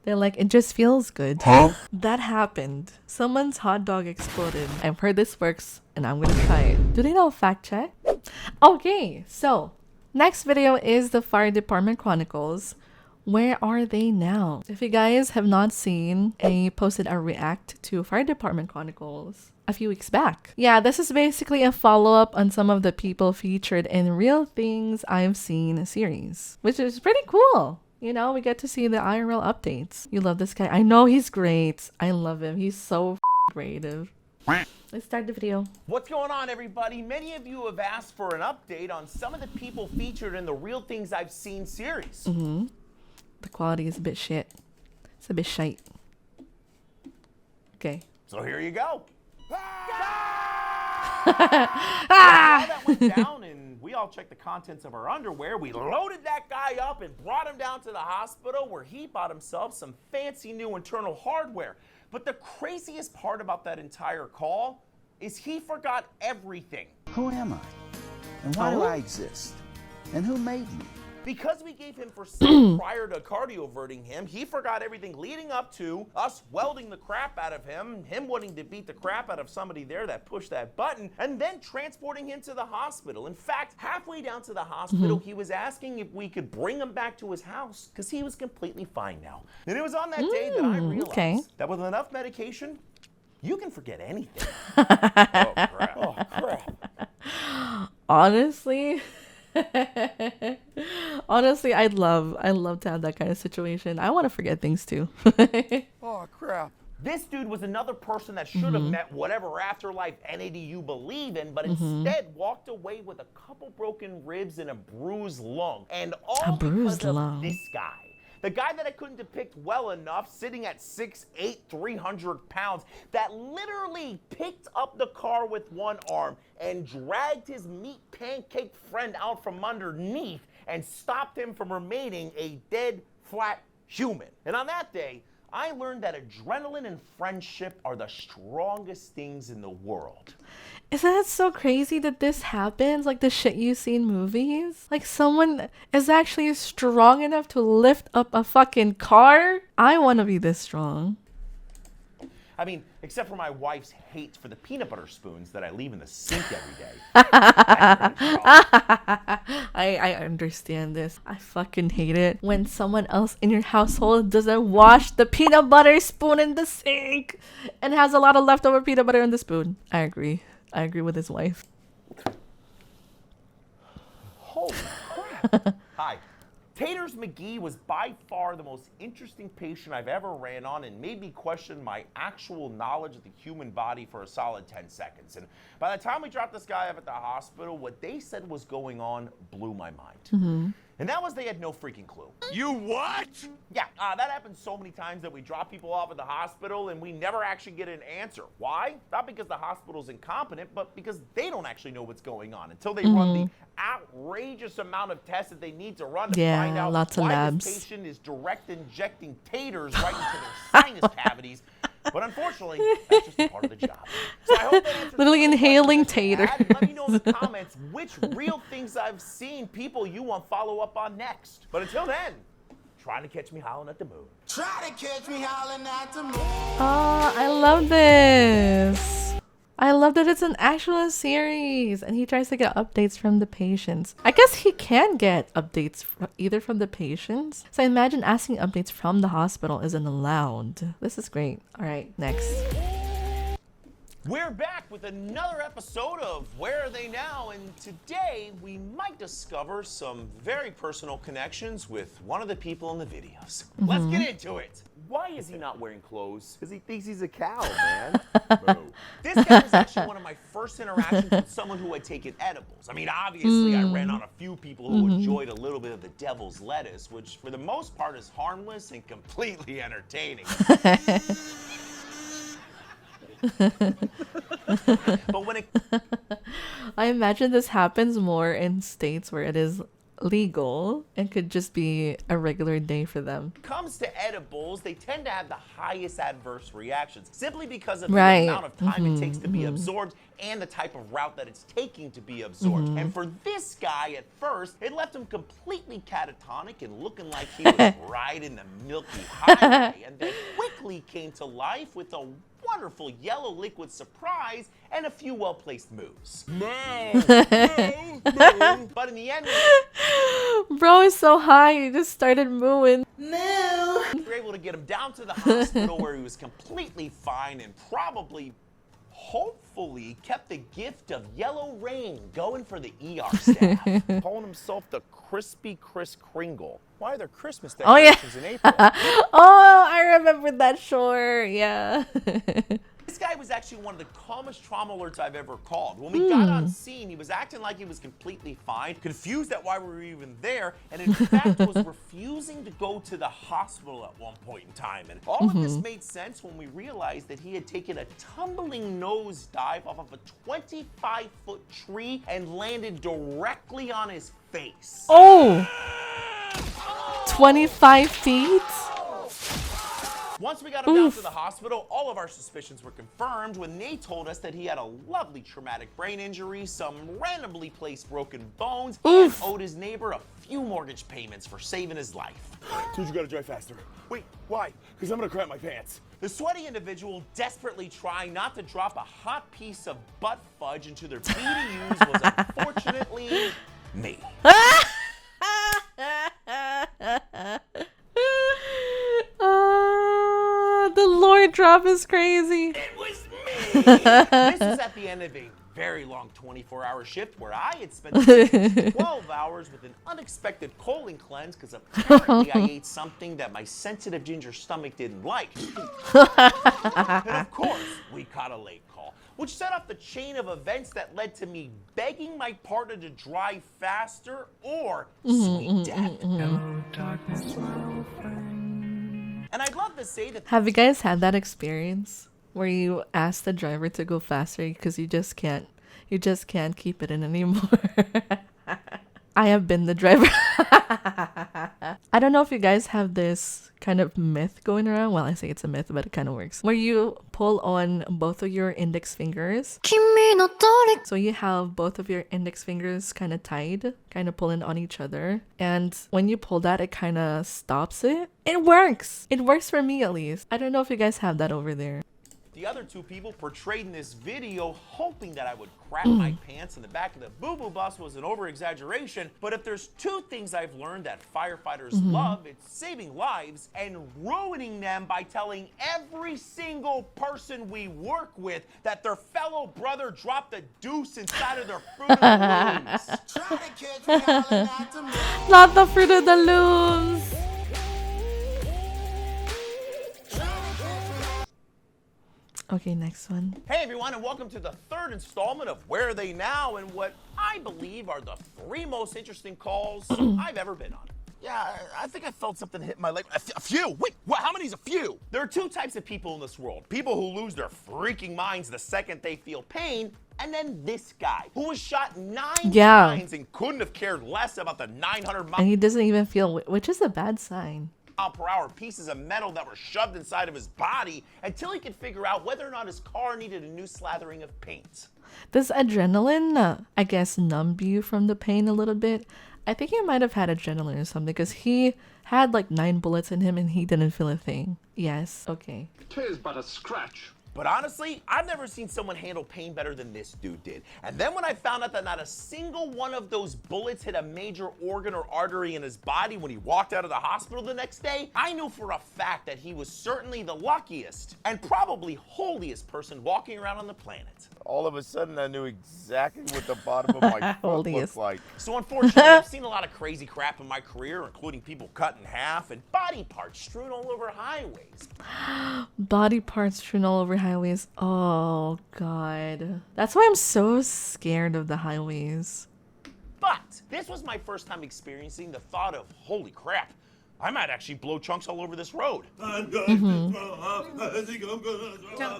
They're like, it just feels good. Huh? That happened. Someone's hot dog exploded. I've heard this works and I'm gonna try it. Do they know fact check? Okay, so next video is the Fire Department Chronicles. Where are they now? If you guys have not seen, I posted a react to Fire Department Chronicles a few weeks back. Yeah, this is basically a follow-up on some of the people featured in Real Things I've Seen series, which is pretty cool. You know, we get to see the IRL updates. You love this guy. I know he's great. I love him. He's so creative. Let's start the video. What's going on, everybody? Many of you have asked for an update on some of the people featured in the Real Things I've Seen series. The quality is a bit shit. It's a bit shite. Okay. So here you go. Ah! All that went down and we all checked the contents of our underwear. We loaded that guy up and brought him down to the hospital where he bought himself some fancy new internal hardware. But the craziest part about that entire call is he forgot everything. Who am I? And why do I exist? And who made me? Because we gave him for sick prior to cardioverting him, he forgot everything leading up to us welding the crap out of him wanting to beat the crap out of somebody there that pushed that button, and then transporting him to the hospital. In fact, halfway down to the hospital, he was asking if we could bring him back to his house because he was completely fine now. And it was on that day that I realized that with enough medication, you can forget anything. Oh, crap. Oh, crap. Honestly... Honestly, I'd love to have that kind of situation. I want to forget things too. Oh, crap. This dude was another person that should have met whatever afterlife entity you believe in, but instead walked away with a couple broken ribs and a bruised lung. And all because of this guy. The guy that I couldn't depict well enough, sitting at 6'8", 300 pounds, that literally picked up the car with one arm and dragged his meat pancake friend out from underneath and stopped him from remaining a dead, flat human. And on that day, I learned that adrenaline and friendship are the strongest things in the world. Isn't that so crazy that this happens? Like the shit you see in movies? Like someone is actually strong enough to lift up a fucking car? I want to be this strong. I mean, except for my wife's hate for the peanut butter spoons that I leave in the sink every day. I understand this. I fucking hate it when someone else in your household doesn't wash the peanut butter spoon in the sink and has a lot of leftover peanut butter in the spoon. I agree. I agree with his wife. Holy crap. Hi. Taters McGee was by far the most interesting patient I've ever ran on and made me question my actual knowledge of the human body for a solid 10 seconds. And by the time we dropped this guy up at the hospital, what they said was going on blew my mind. And that was they had no freaking clue. You what? Yeah, that happens so many times that we drop people off at the hospital and we never actually get an answer. Why? Not because the hospital's incompetent, but because they don't actually know what's going on until they run the outrageous amount of tests that they need to run to find out why this patient is direct injecting taters right into their sinus cavities. But unfortunately, that's just a part of the job. So I hope that answers literally inhaling taters. Let me know in the comments which Real Things I've Seen people you want follow up on next. But until then, try to catch me howling at the moon. Try to catch me howling at the moon. Oh, I love this. I love that it's an actual series and he tries to get updates from the patients. I guess he can get updates either from the patients. So I imagine asking updates from the hospital isn't allowed. This is great. All right, next. We're back with another episode of Where Are They Now? And today we might discover some very personal connections with one of the people in the videos. Let's get into it. Why is he not wearing clothes? Because he thinks he's a cow, man. This guy was actually one of my first interactions with someone who had taken edibles. I mean, obviously, I ran on a few people who enjoyed a little bit of the devil's lettuce, which for the most part is harmless and completely entertaining. But when it... I imagine this happens more in states where it is legal and could just be a regular day for them. Comes to edibles, they tend to have the highest adverse reactions simply because of the Right. amount of time it takes to be absorbed and the type of route that it's taking to be absorbed. And for this guy, at first, it left him completely catatonic and looking like he was riding the Milky Highway, and then quickly came to life with a wonderful yellow liquid surprise and a few well-placed moves. But in the end, Bro is so high, he just started mooing. we were able to get him down to the hospital where he was completely fine and probably, hopefully, kept the gift of yellow rain going for the ER staff. Calling himself the Crispy Kris Kringle. Why are there Christmas Oh, yeah. decorations in April? Oh, I remember that shore. Yeah. This guy was actually one of the calmest trauma alerts I've ever called. When we got on scene, he was acting like he was completely fine, confused at why we were even there, and in fact was refusing to go to the hospital at one point in time. And all of this made sense when we realized that he had taken a tumbling nosedive off of a 25-foot tree and landed directly on his face. Oh, 25 feet? Once we got him down to the hospital, all of our suspicions were confirmed when they told us that he had a lovely traumatic brain injury, some randomly placed broken bones, and owed his neighbor a few mortgage payments for saving his life. Dude, you gotta drive faster. Wait, why? Because I'm gonna crap my pants. The sweaty individual, desperately trying not to drop a hot piece of butt fudge into their BDUs, was unfortunately me. The lore drop is crazy. It was me! This was at the end of a very long 24-hour shift where I had spent 12 hours with an unexpected colon cleanse because apparently I ate something that my sensitive ginger stomach didn't like. And of course, we caught a late call, which set off the chain of events that led to me begging my partner to drive faster or sweet death. And I'd love to say that Have you guys had that experience where you ask the driver to go faster because you just can't keep it in anymore? I have been the driver. I don't know if you guys have this kind of myth going around. Well, I say it's a myth, but it kind of works. Where you pull on both of your index fingers. So you have both of your index fingers kind of tied, kind of pulling on each other. And when you pull that, it kind of stops it. It works. It works for me, at least. I don't know if you guys have that over there. the other two people portrayed in this video hoping that I would crap my pants in the back of the boo-boo bus was an over-exaggeration, but if there's two things I've learned that firefighters love, it's saving lives and ruining them by telling every single person we work with that their fellow brother dropped a deuce inside of their Fruit of the Looms. Try to catch me hollering at the moon. Not the Fruit of the Looms. Okay, next one. Hey everyone, and welcome to the third installment of Where Are They Now, and what I believe are the three most interesting calls I've ever been on. Yeah, I think I felt something hit my leg. A few? Wait, what? How many's a few? There are two types of people in this world. People who lose their freaking minds the second they feel pain, and then this guy, who was shot 9 times and couldn't have cared less about the 900 And he doesn't even feel, which is a bad sign. per hour pieces of metal that were shoved inside of his body until he could figure out whether or not his car needed a new slathering of paint. Does adrenaline, I guess, numb you from the pain a little bit? I think he might have had adrenaline or something because he had like 9 bullets in him and he didn't feel a thing. Yes, okay. 'Tis but a scratch. But honestly, I've never seen someone handle pain better than this dude did. And then when I found out that not a single one of those bullets hit a major organ or artery in his body when he walked out of the hospital the next day, I knew for a fact that he was certainly the luckiest and probably holiest person walking around on the planet. All of a sudden, I knew exactly what the bottom of my foot looked like. So unfortunately, I've seen a lot of crazy crap in my career, including people cut in half and body parts strewn all over highways. Body parts strewn all over highways. Oh, God. That's why I'm so scared of the highways. But this was my first time experiencing the thought of, holy crap, I might actually blow chunks all over this road. Don't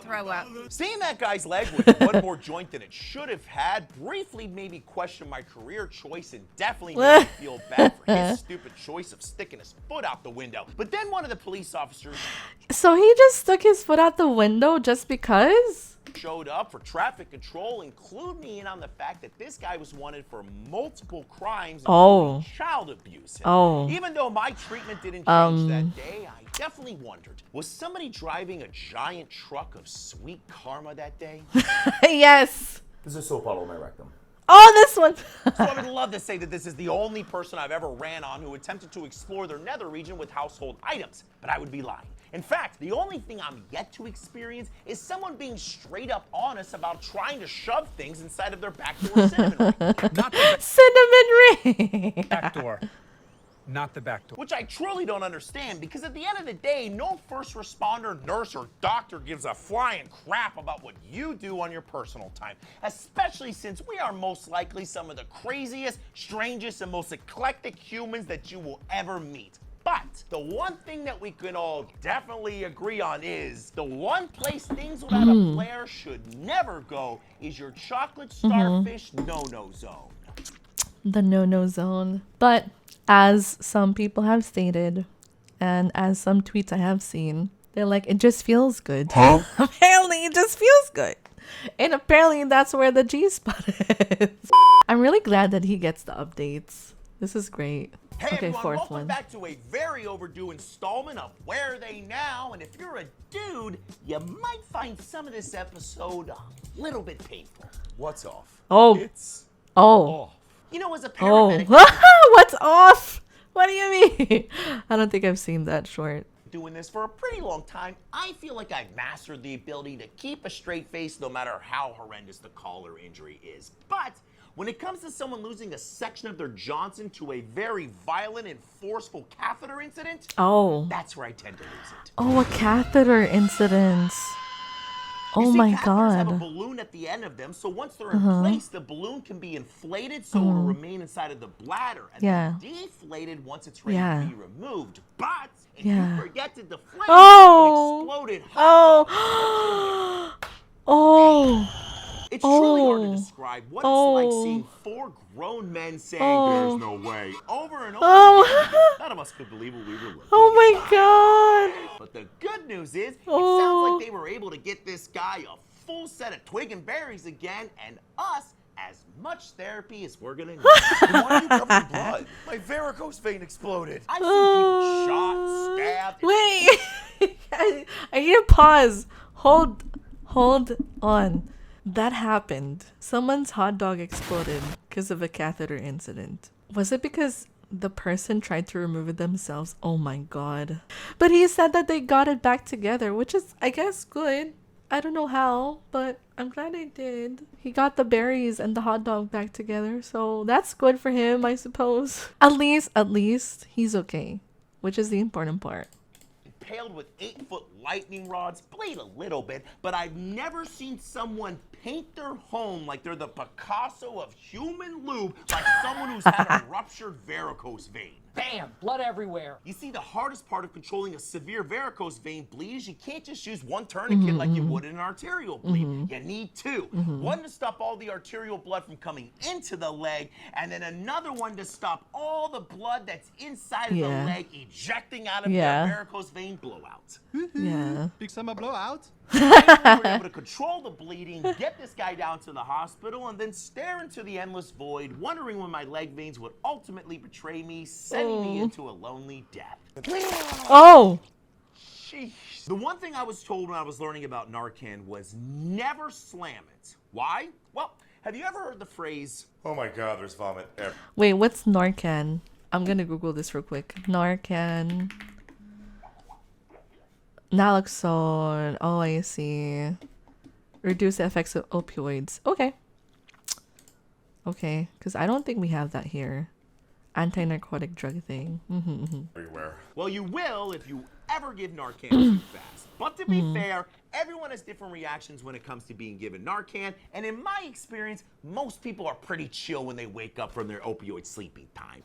throw up. Seeing that guy's leg with one more joint than it should have had briefly made me question my career choice and definitely made me feel bad for his stupid choice of sticking his foot out the window. But then one of the police officers So he just stuck his foot out the window just because? showed up for traffic control and clued me in on the fact that this guy was wanted for multiple crimes, including child abuse. And even though my treatment didn't change that day, I definitely wondered, was somebody driving a giant truck of sweet karma that day? Yes. There's a soap bottle in my rectum. Oh, this one. So I would love to say that this is the only person I've ever ran on who attempted to explore their nether region with household items, but I would be lying. In fact, the only thing I'm yet to experience is someone being straight up honest about trying to shove things inside of their backdoor cinnamon ring. Not the Cinnamon ring. back door. Not the back door. Which I truly don't understand, because at the end of the day, no first responder, nurse, or doctor gives a flying crap about what you do on your personal time, especially since we are most likely some of the craziest, strangest, and most eclectic humans that you will ever meet. But the one thing that we can all definitely agree on is the one place things without a flare should never go is your chocolate starfish no-no zone. The no-no zone. But as some people have stated, and as some tweets I have seen, they're like, it just feels good. Apparently, it just feels good. And apparently, that's where the G-spot is. I'm really glad that he gets the updates. This is great. Hey Okay, everyone, fourth welcome one. back to a very overdue installment of Where Are They Now? And if you're a dude, you might find some of this episode a little bit painful. What's off? Oh. It's Oh. off. You know, as a Oh. paramedic, What's off? What do you mean? I don't think I've seen that short. doing this for a pretty long time, I feel like I've mastered the ability to keep a straight face no matter how horrendous the call or injury is. But when it comes to someone losing a section of their Johnson to a very violent and forceful catheter incident, Oh. that's where I tend to lose it. Oh, a catheter incident. You Oh see, my catheters have a god. balloon at the end of them, so once they're in place, the balloon can be inflated so it'll remain inside of the bladder, and then deflated once it's ready to be removed. But if you forget to deflate, Oh. an exploded hot dog. Oh. It's truly hard to Oh. describe what it's like seeing four grown men saying, "There's no way," over and over again. None of us could believe what we were looking at. Oh my god. But the good news is, it sounds like they were able to get this guy a full set of twig and berries again, and us as much therapy as we're gonna need. Why are you covered in blood? My varicose vein exploded. I've seen people shot, stabbed. Wait. I need to pause. Hold on. That happened. Someone's hot dog exploded because of a catheter incident. Was it because the person tried to remove it themselves? Oh my god. But he said that they got it back together, which is, I guess, good. I don't know how, but I'm glad they did. He got the berries and the hot dog back together, so that's good for him, I suppose. At least he's okay, which is the important part. Impaled with 8-foot lightning rods, bleed a little bit, but I've never seen someone paint their home like they're the Picasso of human lube, like someone who's had a ruptured varicose vein. Bam! Blood everywhere. You see, the hardest part of controlling a severe varicose vein bleed is you can't just use one tourniquet like you would in an arterial bleed. You need two. One to stop all the arterial blood from coming into the leg, and then another one to stop all the blood that's inside of the leg ejecting out of the varicose vein blowout. Yeah. Big summer blowout. We were able to control the bleeding, get this guy down to the hospital, and then stare into the endless void, wondering when my leg veins would ultimately betray me, sending me into a lonely death. Oh. Sheesh. The one thing I was told when I was learning about Narcan was never slam it. Why? Well, have you ever heard the phrase, Oh my god, there's vomit everywhere. Wait, what's Narcan? I'm gonna Google this real quick. Narcan. Naloxone. Oh, I see. Reduce the effects of opioids. Okay. Okay, because I don't think we have that here. Anti-narcotic drug thing. Everywhere. well, you will if you ever give Narcan too fast. But to be fair, everyone has different reactions when it comes to being given Narcan, and in my experience, most people are pretty chill when they wake up from their opioid sleeping time.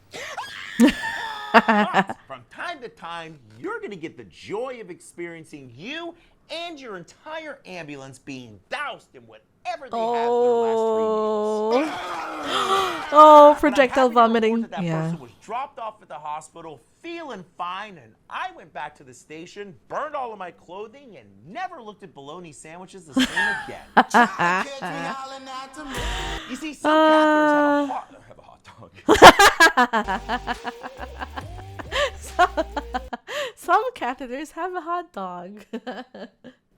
But from time to time, you're going to get the joy of experiencing you and your entire ambulance being doused in whatever they have for their last 3 meals. Oh, But I'm happy projectile to report vomiting. that Yeah. person was dropped off at the hospital feeling fine, and I went back to the station, burned all of my clothing, and never looked at bologna sandwiches the same again. You see, some catheters have a hot dog. Some catheters have a hot dog.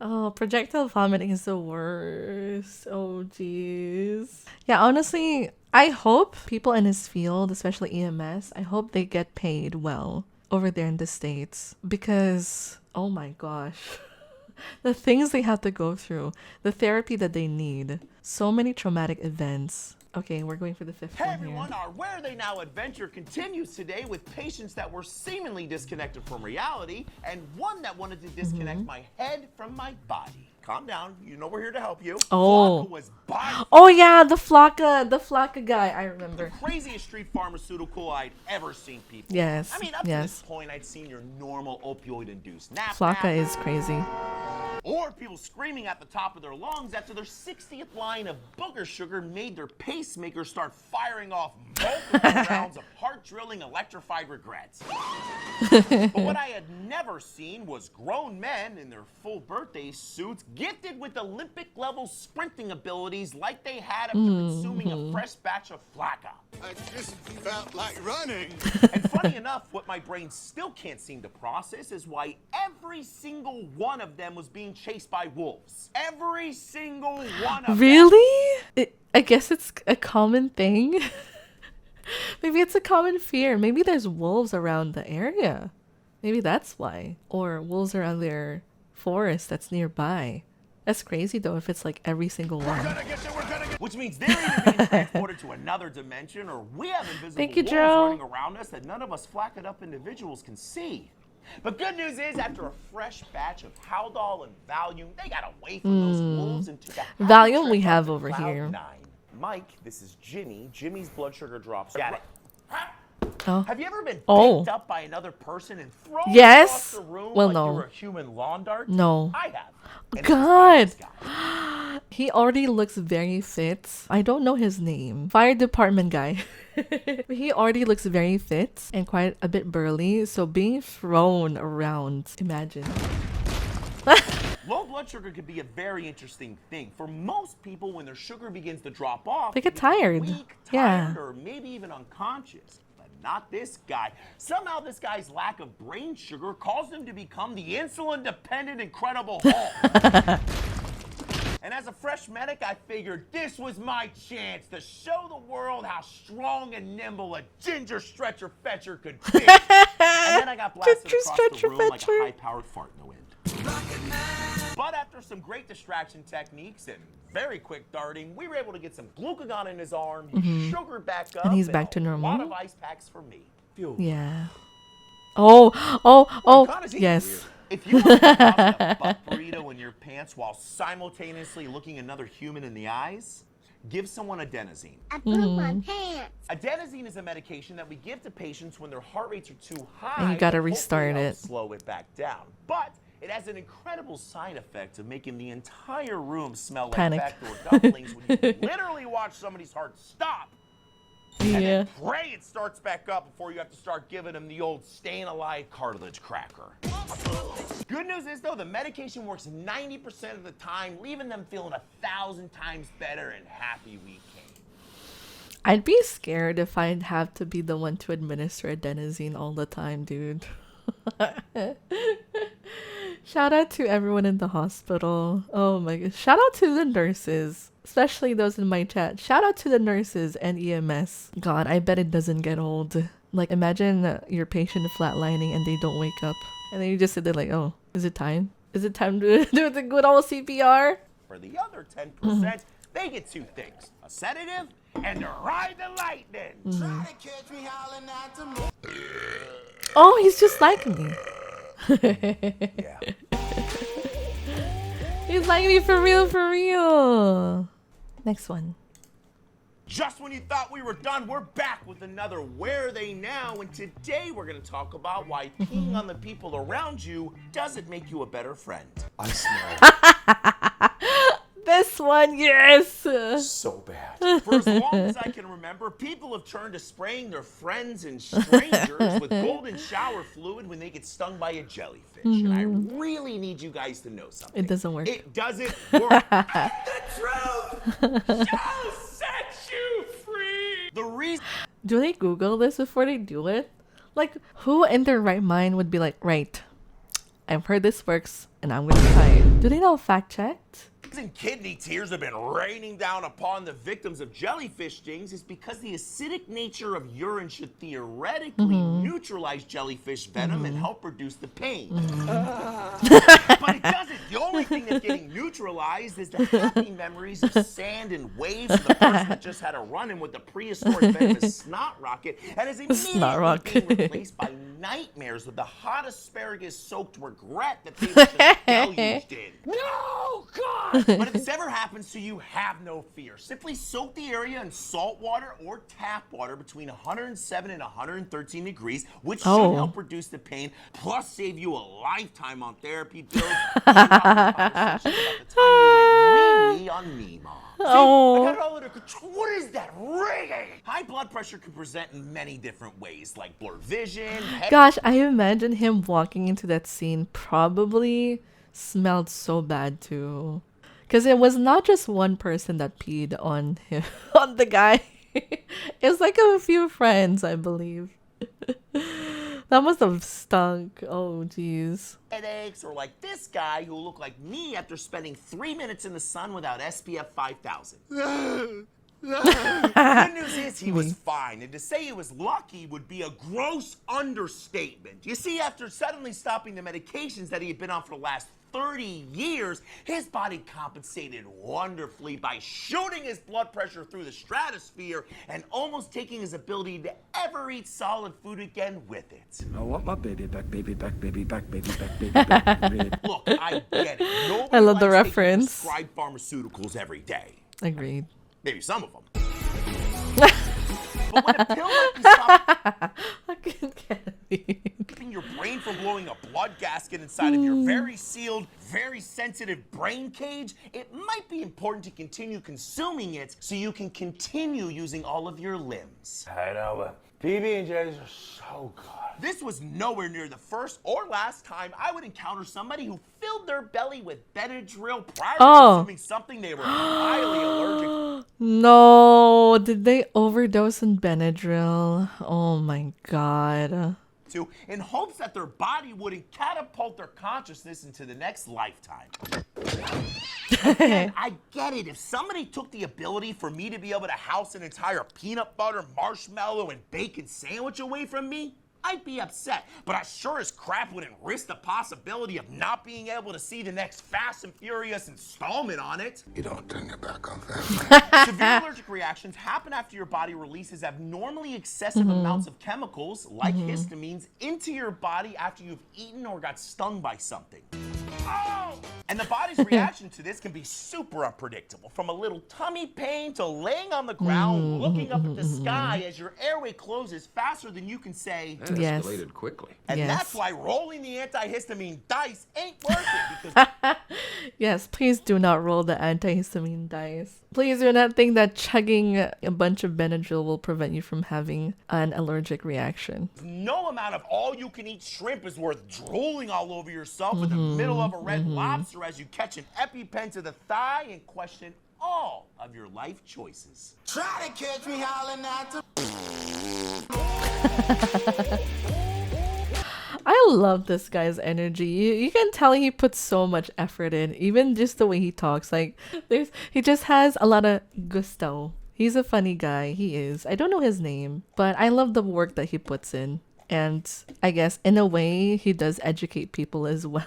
Oh, projectile vomiting is the worst. Oh, jeez. Yeah, honestly, I hope people in his field, especially EMS, I hope they get paid well over there in the States. Because, oh my gosh, the things they have to go through, the therapy that they need, so many traumatic events. Okay, we're going for the fifth Hey one everyone, here. our Where Are They Now adventure continues today with patients that were seemingly disconnected from reality and one that wanted to disconnect my head from my body. Calm down, you know we're here to help you. Oh. Flocka was by Oh yeah, the Flocka guy, I remember. the craziest street pharmaceutical I'd ever seen people. Yes, I mean, up to yes. this point, I'd seen your normal opioid-induced nap. Flocka is crazy. Or people screaming at the top of their lungs after their 60th line of booger sugar made their pacemaker start firing off multiple rounds of heart-drilling electrified regrets. But what I had never seen was grown men in their full birthday suits gifted with Olympic-level sprinting abilities like they had after consuming a fresh batch of Flocka. I just felt like running. And funny enough, what my brain still can't seem to process is why every single one of them was being chased by wolves. Every single one of them. Really? I guess it's a common thing. Maybe it's a common fear. Maybe there's wolves around the area. Maybe that's why. Or wolves around their forest that's nearby. That's crazy though if it's like every single one. Which means they're either being transported to another dimension or we have invisible Thank you, wolves Joe. running around us that none of us flacked up individuals can see. But good news is, after a fresh batch of Haldol and Valium, they got away from those wolves and took a happy Valium trip we up have to over Cloud here. 9. Mike, this is Jimmy. Jimmy's blood sugar drops. Got it. Oh. Have you ever been Oh. picked up by another person and thrown Yes. across the room Well, like no. you were a human lawn dart? No. I have. And it was by God. this guy. He already looks very fit. I don't know his name. Fire department guy. He already looks very fit and quite a bit burly. So being thrown around, imagine. Low blood sugar could be a very interesting thing. For most people, when their sugar begins to drop off, They get become tired. Weak, Yeah. tired, or maybe even unconscious. But not this guy. Somehow this guy's lack of brain sugar caused him to become the insulin-dependent Incredible Hulk. And as a fresh medic, I figured this was my chance to show the world how strong and nimble a ginger stretcher fetcher could be. And then I got blasted Ginger across the stretcher room like a fetcher. high-powered fart in the wind. But after some great distraction techniques and very quick darting, we were able to get some glucagon in his arm, his sugar back up, And he's back to a normal? lot of ice packs for me. Phew. Yeah. Oh, God, is he yes. weird. If you want to toss a butt burrito in your pants while simultaneously looking another human in the eyes, give someone adenosine. I pooped my pants. Adenosine is a medication that we give to patients when their heart rates are too high. And you gotta to hopefully restart help it. Slow it back down. But it has an incredible side effect of making the entire room smell like Panic. backdoor dumplings when you literally watch somebody's heart stop. And Yeah. then pray it starts back up before you have to start giving them the old staying alive cartilage cracker. Good news is though, the medication works 90% of the time, leaving them feeling 1,000 times better and happy we came. I'd be scared if I'd have to be the one to administer adenosine all the time, dude. Shout out to everyone in the hospital. Oh my gosh. Shout out to the nurses, especially those in my chat. Shout out to the nurses and EMS. God, I bet it doesn't get old. Like, imagine your patient flatlining and they don't wake up. And then you just sit there like, oh, is it time? Is it time to do the good old CPR? For the other 10%, they get two things, a sedative and to ride the lightning. Try to catch me howling at the moon. Oh, he's just like me. Yeah. He's like me for real, for real. Next one. Just when you thought we were done, we're back with another Where Are They Now? And today we're going to talk about why peeing on the people around you doesn't make you a better friend. I smell This one, yes. So bad. For as long as I can remember, people have turned to spraying their friends and strangers with golden shower fluid when they get stung by a jellyfish. And I really need you guys to know something. It doesn't work. It doesn't work. The truth shall set you free. The reason... Do they Google this before they do it? Like, who in their right mind would be like, right, I've heard this works and I'm gonna try it. Do they know fact checked? And kidney tears have been raining down upon the victims of jellyfish stings is because the acidic nature of urine should theoretically neutralize jellyfish venom and help reduce the pain. But it doesn't. The only thing that's getting neutralized is the happy memories of sand and waves of the person that just had a run-in with the prehistoric venomous snot rocket and is immediately being replaced by nightmares with the hot asparagus-soaked regret that they were just deluged in. No, God! But if this ever happens to you, have no fear. Simply soak the area in salt water or tap water between 107 and 113 degrees, which should help reduce the pain, plus save you a lifetime on therapy bills. About the time you went wee-wee on me, Mom. See, I got it all under control. What is that ringing? High blood pressure can present in many different ways, like blurred vision. Gosh, I imagine him walking into that scene probably smelled so bad too. Because it was not just one person that peed on him, on the guy. It was like a few friends, I believe. That must have stunk. Oh, jeez. Headaches, or like this guy who looked like me after spending 3 minutes in the sun without SPF 5000. The good news is he was fine, and to say he was lucky would be a gross understatement. You see, after suddenly stopping the medications that he had been on for the last 30 years, his body compensated wonderfully by shooting his blood pressure through the stratosphere and almost taking his ability to ever eat solid food again with it. I want my baby back, baby back, baby back, baby back, baby back. Look, I get it. Nobody I love the likes taking reference. prescribed pharmaceuticals every day. Agreed. Maybe some of them. But when a pill like you stop keeping your brain from blowing a blood gasket inside of your very sealed, very sensitive brain cage, it might be important to continue consuming it so you can continue using all of your limbs. I know, but PB&Js are so good. This was nowhere near the first or last time I would encounter somebody who filled their belly with Benadryl prior to consuming something they were highly allergic. No, did they overdose on Benadryl? Oh my god. To, in hopes that their body wouldn't catapult their consciousness into the next lifetime. Again, I get it. If somebody took the ability for me to be able to house an entire peanut butter, marshmallow, and bacon sandwich away from me, I'd be upset, but I sure as crap wouldn't risk the possibility of not being able to see the next Fast and Furious installment on it. You don't turn your back on family. Severe allergic reactions happen after your body releases abnormally excessive amounts of chemicals, like histamines, into your body after you've eaten or got stung by something. Oh! And the body's reaction to this can be super unpredictable, from a little tummy pain to laying on the ground, looking up at the sky as your airway closes faster than you can say. That escalated quickly. And that's why rolling the antihistamine dice ain't worth it. Because Yes, please do not roll the antihistamine dice. Please do not think that chugging a bunch of Benadryl will prevent you from having an allergic reaction. no amount of all-you-can-eat shrimp is worth drooling all over yourself in the middle of a Red Lobster as you catch an EpiPen to the thigh and question all of your life choices. Try to catch me howling at the... I love this guy's energy. You can tell he puts so much effort in, even just the way he talks. Like, he just has a lot of gusto. He's a funny guy. He is. I don't know his name, but I love the work that he puts in. And I guess in a way, he does educate people as well.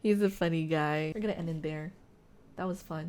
He's a funny guy. We're gonna end in there. That was fun.